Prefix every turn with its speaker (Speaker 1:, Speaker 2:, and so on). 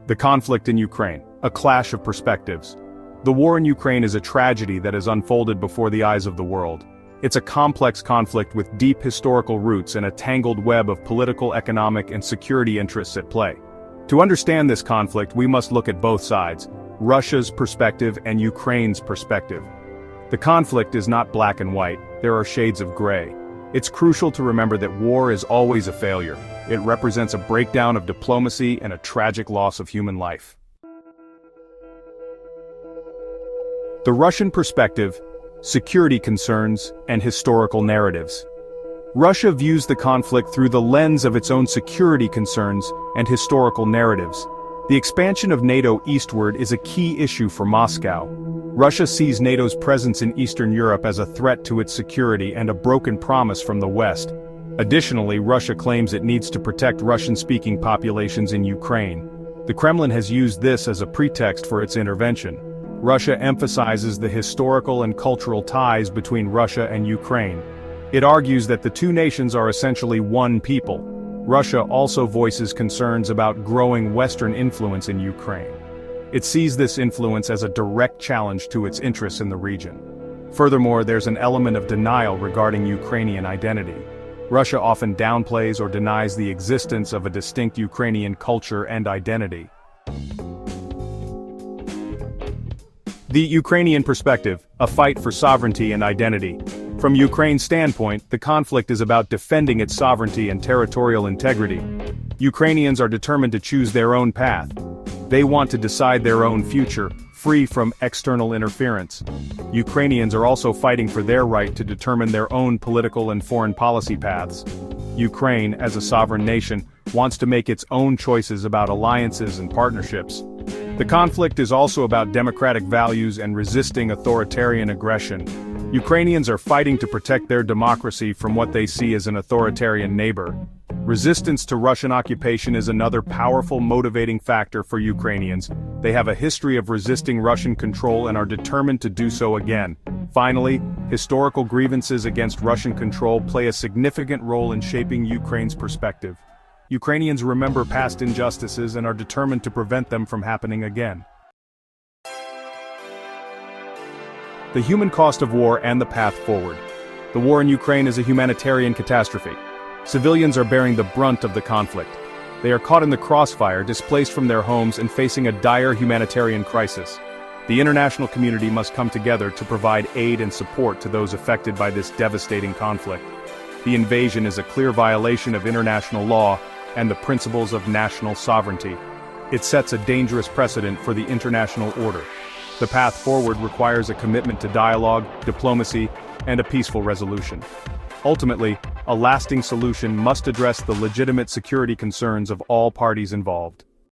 Speaker 1: The conflict in Ukraine, a clash of perspectives. The war in Ukraine is a tragedy that has unfolded before the eyes of the world. It's a complex conflict with deep historical roots and a tangled web of political, economic, and security interests at play. To understand this conflict, we must look at both sides, Russia's perspective and Ukraine's perspective. The conflict is not black and white, there are shades of gray. It's crucial to remember that war is always a failure. It represents a breakdown of diplomacy and a tragic loss of human life. The Russian perspective, security concerns, and historical narratives. Russia views the conflict through the lens of its own security concerns and historical narratives. The expansion of NATO eastward is a key issue for Moscow. Russia sees NATO's presence in Eastern Europe as a threat to its security and a broken promise from the West. Additionally, Russia claims it needs to protect Russian-speaking populations in Ukraine. The Kremlin has used this as a pretext for its intervention. Russia emphasizes the historical and cultural ties between Russia and Ukraine. It argues that the two nations are essentially one people. Russia also voices concerns about growing Western influence in Ukraine. It sees this influence as a direct challenge to its interests in the region. Furthermore, there's an element of denial regarding Ukrainian identity. Russia often downplays or denies the existence of a distinct Ukrainian culture and identity. The Ukrainian perspective, a fight for sovereignty and identity. From Ukraine's standpoint, the conflict is about defending its sovereignty and territorial integrity. Ukrainians are determined to choose their own path. They want to decide their own future, free from external interference. Ukrainians are also fighting for their right to determine their own political and foreign policy paths. Ukraine, as a sovereign nation, wants to make its own choices about alliances and partnerships. The conflict is also about democratic values and resisting authoritarian aggression. Ukrainians are fighting to protect their democracy from what they see as an authoritarian neighbor. Resistance to Russian occupation is another powerful motivating factor for Ukrainians. They have a history of resisting Russian control and are determined to do so again. Finally, historical grievances against Russian control play a significant role in shaping Ukraine's perspective. Ukrainians remember past injustices and are determined to prevent them from happening again. The human cost of war and the path forward. The war in Ukraine is a humanitarian catastrophe. Civilians are bearing the brunt of the conflict. They are caught in the crossfire, displaced from their homes, and facing a dire humanitarian crisis. The international community must come together to provide aid and support to those affected by this devastating conflict. The invasion is a clear violation of international law and the principles of national sovereignty. It sets a dangerous precedent for the international order. The path forward requires a commitment to dialogue, diplomacy, and a peaceful resolution. Ultimately, a lasting solution must address the legitimate security concerns of all parties involved.